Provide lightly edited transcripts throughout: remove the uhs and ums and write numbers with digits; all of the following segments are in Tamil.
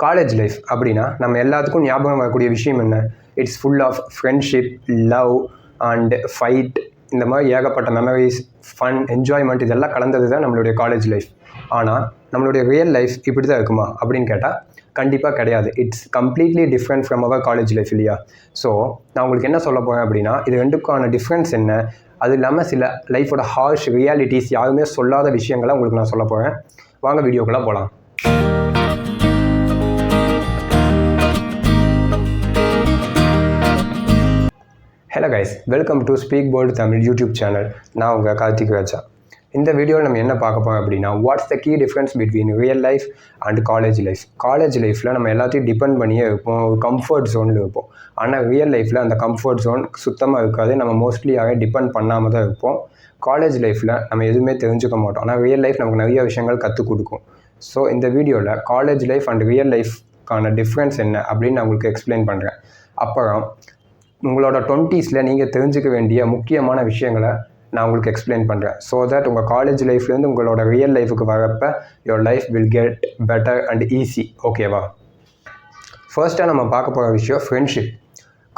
காலேஜ் லைஃப் அப்படின்னா நம்ம எல்லாத்துக்கும் ஞாபகம் வரக்கூடிய விஷயம் என்ன? It's full of friendship, love and fight. இந்த மாதிரி ஏகப்பட்ட மெமரிஸ், ஃபன், என்ஜாய்மெண்ட் இதெல்லாம் கலந்தது தான் நம்மளுடைய காலேஜ் லைஃப். ஆனால் நம்மளுடைய ரியல் லைஃப் இப்படி தான் இருக்குமா அப்படின்னு கேட்டால் கண்டிப்பாக கிடையாது. It's completely different from our college life இல்லையா? ஸோ நான் உங்களுக்கு என்ன சொல்ல போகிறேன் அப்படின்னா, இது ரெண்டுக்கான டிஃப்ரென்ஸ் என்ன, அது இல்லாமல் சில லைஃபோட ஹார்ஷ் ரியாலிட்டிஸ் யாருமே சொல்லாத விஷயங்களை உங்களுக்கு நான் சொல்ல போகிறேன். வாங்க வீடியோக்குள்ளே போகலாம். Hello guys, welcome to speak bold Tamil YouTube channel. நான் உங்கள் கார்த்திக் ராஜா. இந்த வீடியோவில் நம்ம என்ன பார்க்க போகிறோம் அப்படின்னா, what's the key difference between real life and college life. College லைஃப்பில் நம்ம எல்லாத்தையும் டிபெண்ட் பண்ணியே இருப்போம், ஒரு கம்ஃபர்ட் ஜோனில் இருப்போம். ஆனால் ரியல் லைஃப்பில் அந்த கம்ஃபர்ட் ஜோன் சுத்தமாக இருக்காது. நம்ம மோஸ்ட்லி யாரையும் டிபெண்ட் பண்ணாமல் தான் இருப்போம். காலேஜ் லைஃப்பில் நம்ம எதுவுமே தெரிஞ்சுக்க மாட்டோம். ஆனால் ரியல் லைஃப் நமக்கு நிறைய விஷயங்கள் கற்றுக் கொடுக்கும். ஸோ இந்த வீடியோவில் காலேஜ் லைஃப் அண்ட் ரியல் லைஃப்க்கான டிஃப்ரென்ஸ் என்ன அப்படின்னு நான் உங்களுக்கு எக்ஸ்பிளைன் பண்ணுறேன். அப்புறம் உங்களோட 20s நீங்கள் தெரிஞ்சுக்க வேண்டிய முக்கியமான விஷயங்களை நான் உங்களுக்கு எக்ஸ்பிளைன் பண்ணுறேன். ஸோ தட் உங்கள் காலேஜ் லைஃப்லேருந்து உங்களோட ரியல் லைஃபுக்கு வரப்போ your life will get better and easy. ஓகேவா? ஃபர்ஸ்ட்டாக நம்ம பார்க்க போகிற விஷயம் ஃப்ரெண்ட்ஷிப்.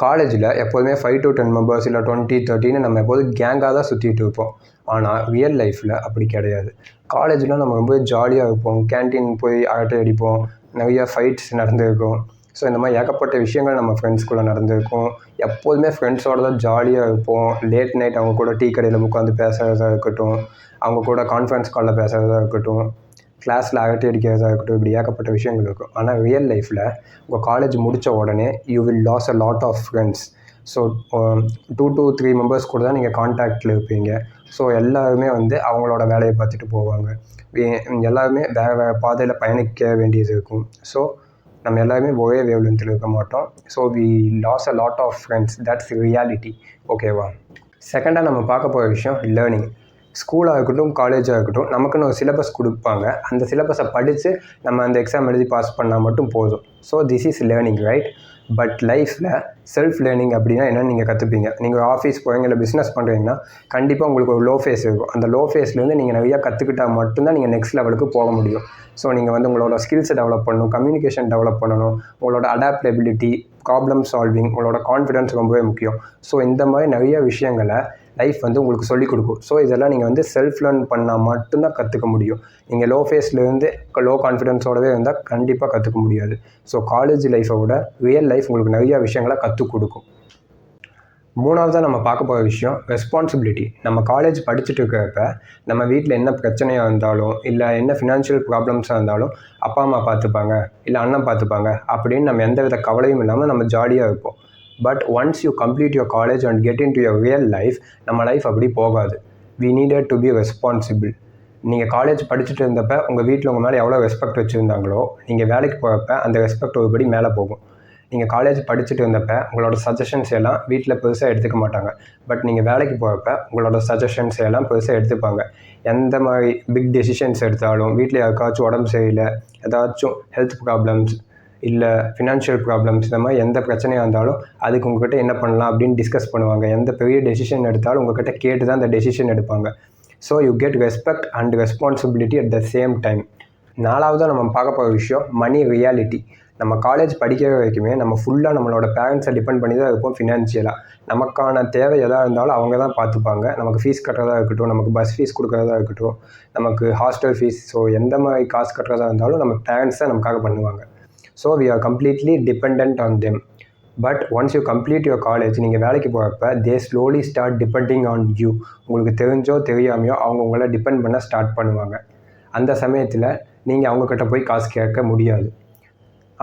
காலேஜில் எப்போதுமே 5 to 10 மெம்பர்ஸ் இல்லை 20, 30 நம்ம எப்போதும் கேங்காக தான் சுற்றிட்டு இருப்போம். ஆனால் ரியல் லைஃப்பில் அப்படி கிடையாது. காலேஜில் நம்ம ரொம்ப ஜாலியாக இருப்போம், கேன்டீன் போய் அரட்டை அடிப்போம், நிறைய ஃபைட்ஸ் நடந்துருக்கும். ஸோ இந்த மாதிரி ஏகப்பட்ட விஷயங்கள் நம்ம ஃப்ரெண்ட்ஸ்குள்ளே நடந்திருக்கும். எப்போதுமே ஃப்ரெண்ட்ஸோடு தான் ஜாலியாக இருப்போம். லேட் நைட் அவங்க கூட டீ கடையில் உட்காந்து பேசுகிறதா இருக்கட்டும், அவங்க கூட கான்ஃபரன்ஸ் காலில் பேசுகிறதா இருக்கட்டும், கிளாஸில் அரட்டை அடிக்கிறதா இருக்கட்டும், இப்படி ஏகப்பட்ட விஷயங்கள் இருக்கும். ஆனால் ரியல் லைஃப்பில் உங்கள் காலேஜ் முடித்த உடனே you will lose a lot of friends. So 2 to 3 members கூட தான் நீங்கள் கான்டாக்டில் இருப்பீங்க. ஸோ எல்லாருமே அவங்களோட வேலையை பார்த்துட்டு போவாங்க. எல்லாருமே வேறு வேறு பாதையில் பயணிக்க வேண்டியது இருக்கும். ஸோ நம்ம எல்லாருமே ஒரே வேவ்லென்த்தில் இருக்க மாட்டோம். So we lose a lot of friends. That's reality. ஓகேவா? செகண்டாக நம்ம பார்க்க போகிற விஷயம் லேர்னிங். ஸ்கூலாக இருக்கட்டும், காலேஜாக இருக்கட்டும், நமக்குன்னு ஒரு சிலபஸ் கொடுப்பாங்க. அந்த சிலபஸை படித்து நம்ம அந்த எக்ஸாம் எழுதி பாஸ் பண்ணால் மட்டும் போதும். So this is learning, right? But லைஃப்பில் செல்ஃப் லேர்னிங் அப்படின்னா என்னென்னு நீங்கள் கற்றுப்பீங்க. நீங்கள் ஆஃபீஸ் போகிறீங்க இல்லை பிஸ்னஸ் பண்ணுறீங்கன்னா கண்டிப்பாக உங்களுக்கு ஒரு லோ ஃபேஸ் இருக்கும். அந்த லோ ஃபேஸ்லேருந்து நீங்கள் நிறையா கற்றுக்கிட்டால் மட்டும்தான் நீங்கள் நெக்ஸ்ட் லெவலுக்கு போக முடியும். ஸோ நீங்கள் உங்களோட ஸ்கில்ஸை டெவலப் பண்ணணும், கம்யூனிகேஷன் டெவலப் பண்ணணும், உங்களோட அடாப்டபிலிட்டி, ப்ராப்ளம் சால்விங், உங்களோட கான்ஃபிடென்ஸ் ரொம்பவே முக்கியம். ஸோ இந்த மாதிரி நிறைய விஷயங்களை லைஃப் உங்களுக்கு சொல்லிக் கொடுக்கும். ஸோ இதெல்லாம் நீங்கள் செல்ஃப் லேர்ன் பண்ணால் மட்டும்தான் கற்றுக்க முடியும். நீங்கள் லோ ஃபேஸ்லேருந்து லோ கான்ஃபிடென்ஸோடவே இருந்தால் கண்டிப்பாக கற்றுக்க முடியாது. ஸோ காலேஜ் லைஃப்பை விட ரியல் லைஃப் உங்களுக்கு நிறைய விஷயங்களை கற்றுக் கொடுக்கும். மூணாவதாக நம்ம பார்க்க போகிற விஷயம் ரெஸ்பான்சிபிலிட்டி. நம்ம காலேஜ் படிச்சுட்டு இருக்கிறப்ப நம்ம வீட்டில் என்ன பிரச்சனையாக இருந்தாலும் இல்லை என்ன ஃபினான்ஷியல் ப்ராப்ளம்ஸாக இருந்தாலும் அப்பா அம்மா பார்த்துப்பாங்க, இல்லை அண்ணன் பார்த்துப்பாங்க அப்படின்னு நம்ம எந்த வித கவலையும் இல்லாமல் நம்ம ஜாலியாக இருப்போம். But once you complete your college and get into your real life, நம்ம லைஃப் அப்படி போகாது. We needed to be responsible. நீங்கள் காலேஜ் படிச்சுட்டு இருந்தப்போ உங்கள் வீட்டில் உங்கள் மேலே எவ்வளோ ரெஸ்பெக்ட் வச்சுருந்தாங்களோ, நீங்கள் வேலைக்கு போகிறப்ப அந்த ரெஸ்பெக்ட் ஒருபடி மேலே போகும். நீங்கள் காலேஜ் படிச்சுட்டு இருந்தப்போ உங்களோட சஜஷன்ஸ் எல்லாம் வீட்டில் பெருசாக எடுத்துக்க மாட்டாங்க. பட் நீங்கள் வேலைக்கு போகிறப்ப உங்களோட சஜஷன்ஸ் எல்லாம் பெருசாக எடுத்துப்பாங்க. எந்த மாதிரி பிக் டெசிஷன்ஸ் எடுத்தாலும், வீட்டில் யாருக்காச்சும் உடம்பு சரியில்லை, ஏதாச்சும் ஹெல்த் ப்ராப்ளம்ஸ் இல்லை ஃபினான்ஷியல் ப்ராப்ளம்ஸ், இந்த மாதிரி எந்த பிரச்சனையாக இருந்தாலும் அதுக்கு உங்கள்கிட்ட என்ன பண்ணலாம் அப்படின்னு டிஸ்கஸ் பண்ணுவாங்க. எந்த பெரிய டெசிஷன் எடுத்தாலும் உங்கள்கிட்ட கேட்டு தான் அந்த டெசிஷன் எடுப்பாங்க. So you get respect and responsibility at the same time. நாலாவதாக நம்ம பார்க்க போகிற விஷயம் மணி ரியாலிட்டி. நம்ம காலேஜ் படிக்கிற வரைக்குமே நம்ம ஃபுல்லாக நம்மளோட பேரண்ட்ஸை டிபெண்ட் பண்ணி தான் இருப்போம் ஃபினான்ஷியலாக. நமக்கான தேவை எதாக இருந்தாலும் அவங்க தான் பார்த்துப்பாங்க. நமக்கு ஃபீஸ் கட்டுறதா இருக்கட்டும், நமக்கு பஸ் ஃபீஸ் கொடுக்குறதா இருக்கட்டும், நமக்கு ஹாஸ்டல் ஃபீஸ், ஸோ எந்த மாதிரி காசு கட்டுறதா இருந்தாலும் நம்ம பேரண்ட்ஸ் தான் நமக்காக பண்ணுவாங்க. So we are completely depend on them. But once you complete your college, நீங்கள் வேலைக்கு போகிறப்ப they slowly start depending on you. உங்களுக்கு தெரிஞ்சோ தெரியாமையோ அவங்க உங்களை டிபெண்ட் பண்ண ஸ்டார்ட் பண்ணுவாங்க. அந்த சமயத்தில் நீங்கள் அவங்கக்கிட்ட போய் காசு கேட்க முடியாது.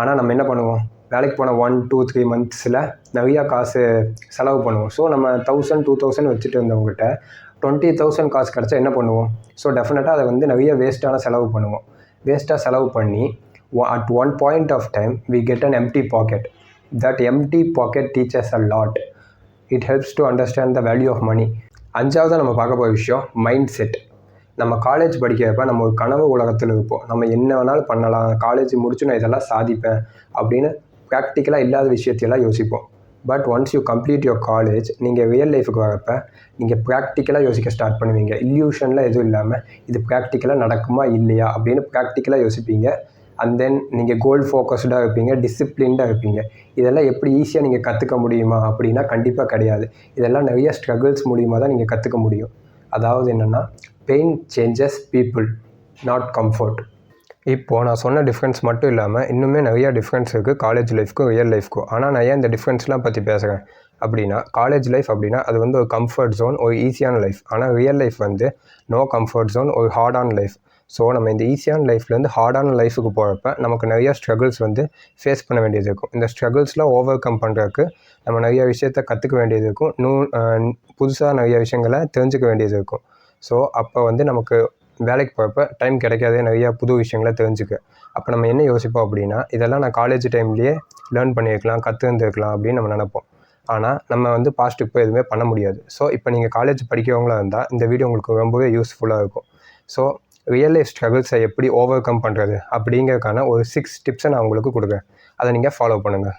ஆனால் நம்ம என்ன பண்ணுவோம், வேலைக்கு போன 1, 2, 3 மந்த்ஸில் நிறையா காசு செலவு பண்ணுவோம். ஸோ நம்ம 1000, 2000 வச்சுட்டு இருந்தவங்ககிட்ட 20,000 காசு கிடச்சா என்ன பண்ணுவோம்? ஸோ டெஃபினட்டாக அதை நிறைய வேஸ்ட்டான செலவு பண்ணுவோம். வேஸ்ட்டாக செலவு பண்ணி at one point of time we get an empty pocket. That empty pocket teaches a lot. It helps to understand the value of money. அஞ்சாவது நம்ம பார்க்க போகிற விஷயம் மைண்ட் செட். நம்ம காலேஜ் படிக்கிறப்ப நம்ம ஒரு கனவு உலகத்தில் இருப்போம். நம்ம என்ன வேணாலும் பண்ணலாம், காலேஜ் முடிச்சு நான் இதெல்லாம் சாதிப்பேன் அப்படின்னு ப்ராக்டிக்கலாக இல்லாத விஷயத்தையெல்லாம் யோசிப்போம். But once you complete your college, நீங்கள் ரியல் லைஃபுக்கு வரப்போ நீங்கள் ப்ராக்டிக்கலாக யோசிக்க ஸ்டார்ட் பண்ணுவீங்க. இல்யூஷனில் எதுவும் இல்லாமல் இது ப்ராக்டிக்கலாக நடக்குமா இல்லையா அப்படின்னு ப்ராக்டிக்கலாக யோசிப்பீங்க. அண்ட் தென் நீங்கள் கோல் ஃபோக்கஸ்டாக இருப்பீங்க, டிசிப்ளின்டாக இருப்பீங்க. இதெல்லாம் எப்படி ஈஸியாக நீங்கள் கற்றுக்க முடியுமா அப்படின்னா கண்டிப்பாக கிடையாது. இதெல்லாம் நிறைய ஸ்ட்ரகிள்ஸ் மூலிமா தான் நீங்கள் கற்றுக்க முடியும். அதாவது என்னென்னா, pain changes people, not comfort. இப்போது நான் சொன்ன டிஃப்ரென்ஸ் மட்டும் இல்லாமல் இன்னுமே நிறையா டிஃப்ரென்ஸ் இருக்குது காலேஜ் லைஃப்க்கும் ரியல் லைஃப்க்கும். ஆனால் நான் ஏன் இந்த டிஃப்ரென்ஸ்லாம் பற்றி பேசுகிறேன் அப்படின்னா, காலேஜ் லைஃப் அப்படின்னா அது வந்து ஒரு கம்ஃபர்ட் ஜோன், ஒரு ஈஸியான லைஃப். ஆனால் ரியல் லைஃப் வந்து நோ கம்ஃபர்ட் ஜோன், ஒரு ஹார்டான லைஃப். ஸோ நம்ம இந்த ஈஸியான லைஃப்லேருந்து ஹார்டான லைஃபுக்கு போகிறப்ப நமக்கு நிறையா ஸ்ட்ரகிள்ஸ் வந்து ஃபேஸ் பண்ண வேண்டியது இருக்கும். இந்த ஸ்ட்ரகிள்ஸ்லாம் ஓவர் கம் பண்ணுறதுக்கு நம்ம நிறைய விஷயத்த கற்றுக்க வேண்டியது இருக்கும். புதுசாக நிறைய விஷயங்களை தெரிஞ்சுக்க வேண்டியது இருக்கும். ஸோ அப்போ வந்து நமக்கு வேலைக்கு போகிறப்ப டைம் கிடைக்காதே நிறையா புது விஷயங்களை தெரிஞ்சுக்க. அப்போ நம்ம என்ன யோசிப்போம் அப்படின்னா, இதெல்லாம் நான் காலேஜ் டைம்லேயே லேர்ன் பண்ணியிருக்கலாம், கற்றுருந்துருக்கலாம் அப்படின்னு நம்ம நினைப்போம். ஆனால் நம்ம வந்து பாஸ்ட்டுக்கு போய் எதுவுமே பண்ண முடியாது. ஸோ இப்போ நீங்கள் காலேஜ் படிக்கிறவங்களா இருந்தால் இந்த வீடியோ உங்களுக்கு ரொம்பவே யூஸ்ஃபுல்லாக இருக்கும். ஸோ ரியல் லைஃப் ஸ்ட்ரகிள்ஸை எப்படி ஓவர் கம் பண்ணுறது அப்படிங்கிறதுக்கான ஒரு 6 டிப்ஸை நான் உங்களுக்கு கொடுக்குறேன். அதை நீங்கள் ஃபாலோ பண்ணுங்கள்.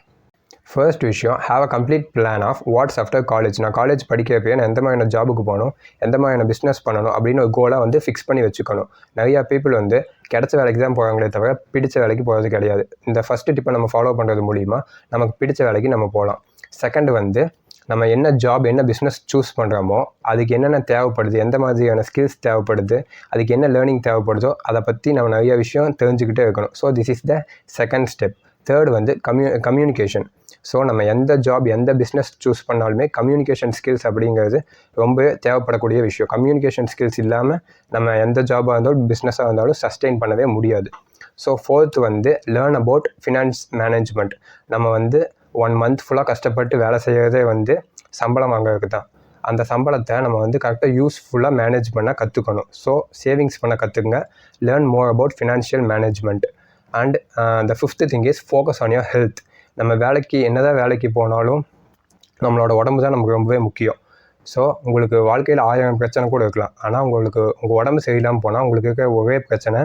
ஃபர்ஸ்ட் விஷயம், have a complete plan of what's after college. நான் காலேஜ் படிக்கிறப்பே நான் எந்த மாதிரியான ஜாபுக்கு போகணும், எந்த மாதிரியான பிஸ்னஸ் பண்ணணும் அப்படின்னு ஒரு கோலாக வந்து ஃபிக்ஸ் பண்ணி வச்சுக்கணும். நிறையா பீப்புள் வந்து கிடைச்ச வேலைக்கு தான் போகிறாங்களே தவிர பிடிச்ச வேலைக்கு போகிறது கிடையாது. இந்த ஃபஸ்ட்டு டிப்பை நம்ம ஃபாலோ பண்ணுறது மூலிமா நமக்கு பிடிச்ச வேலைக்கு நம்ம போகலாம். செகண்ட் வந்து, நம்ம என்ன ஜாப், என்ன பிஸ்னஸ் சூஸ் பண்ணுறோமோ அதுக்கு என்னென்ன தேவைப்படுது, எந்த மாதிரியான ஸ்கில்ஸ் தேவைப்படுது, அதுக்கு என்ன லேர்னிங் தேவைப்படுதோ அதை பற்றி நம்ம நிறைய விஷயம் தெரிஞ்சுக்கிட்டே இருக்கணும். So this is the second step. Third வந்து கம்யூனிகேஷன். ஸோ நம்ம எந்த ஜாப், எந்த பிஸ்னஸ் சூஸ் பண்ணாலுமே கம்யூனிகேஷன் ஸ்கில்ஸ் அப்படிங்கிறது ரொம்பவே தேவைப்படக்கூடிய விஷயம். கம்யூனிகேஷன் ஸ்கில்ஸ் இல்லாமல் நம்ம எந்த ஜாபாக இருந்தாலும் பிஸ்னஸாக இருந்தாலும் சஸ்டெயின் பண்ணவே முடியாது. ஸோ ஃபோர்த் வந்து லேர்ன் அபவுட் ஃபினான்ஸ் மேனேஜ்மெண்ட். நம்ம வந்து 1 month ஃபுல்லாக கஷ்டப்பட்டு வேலை செய்கிறதே வந்து சம்பளம் வாங்குறதுக்கு தான். அந்த சம்பளத்தை நம்ம வந்து கரெக்டாக யூஸ்ஃபுல்லாக மேனேஜ் பண்ண கற்றுக்கணும். ஸோ சேவிங்ஸ் பண்ண கற்றுக்குங்க. Learn more about financial management. And the fifth thing is focus on your health. நம்ம என்னதான் வேலைக்கு போனாலும் நம்மளோட உடம்பு தான் நமக்கு ரொம்பவே முக்கியம். ஸோ உங்களுக்கு வாழ்க்கையில் 1000 பிரச்சனை கூட இருக்கலாம். ஆனால் உங்கள் உடம்பு சரியில்லாமல் போனால் உங்களுக்கு இருக்கிற ஒரே பிரச்சனை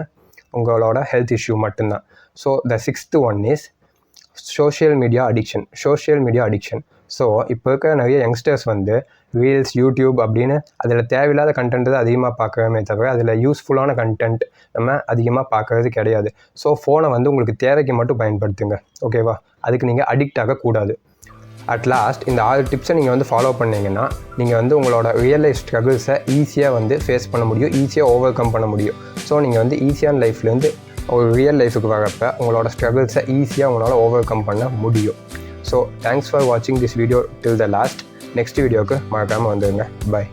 உங்களோட ஹெல்த் இஷ்யூ மட்டும்தான். So the 6th one is social media addiction. So இப்போ இருக்கிற நிறைய யங்ஸ்டர்ஸ் வந்து ரீல்ஸ், யூடியூப் அப்படின்னு அதில் தேவையில்லாத கண்டென்ட் தான் அதிகமாக பார்க்குறமே தவிர அதில் யூஸ்ஃபுல்லான கண்டென்ட் நம்ம அதிகமாக பார்க்குறது கிடையாது. ஸோ ஃபோனை வந்து உங்களுக்கு தேவைக்கு மட்டும் பயன்படுத்துங்க, ஓகேவா? அதுக்கு நீங்கள் அடிக்ட் ஆகக்கூடாது. அட் லாஸ்ட் இந்த 6 டிப்ஸை நீங்கள் வந்து ஃபாலோ பண்ணிங்கன்னா நீங்கள் வந்து உங்களோட ரியல் லைஃப் ஸ்ட்ரகிள்ஸை ஈஸியாக வந்து ஃபேஸ் பண்ண முடியும், ஈஸியாக ஓவர் கம் பண்ண முடியும். ஸோ நீங்கள் வந்து ஈஸியான லைஃப்லேருந்து ஒரு ரியல் லைஃபுக்கு வரப்போ உங்களோட ஸ்ட்ரகிள்ஸை ஈஸியாக உங்களால் ஓவர் கம் பண்ண முடியும். ஸோ தேங்க்ஸ் ஃபார் வாட்சிங் this video till the last. Next வீடியோவுக்கு மறக்காமல் வந்துடுங்க. பை.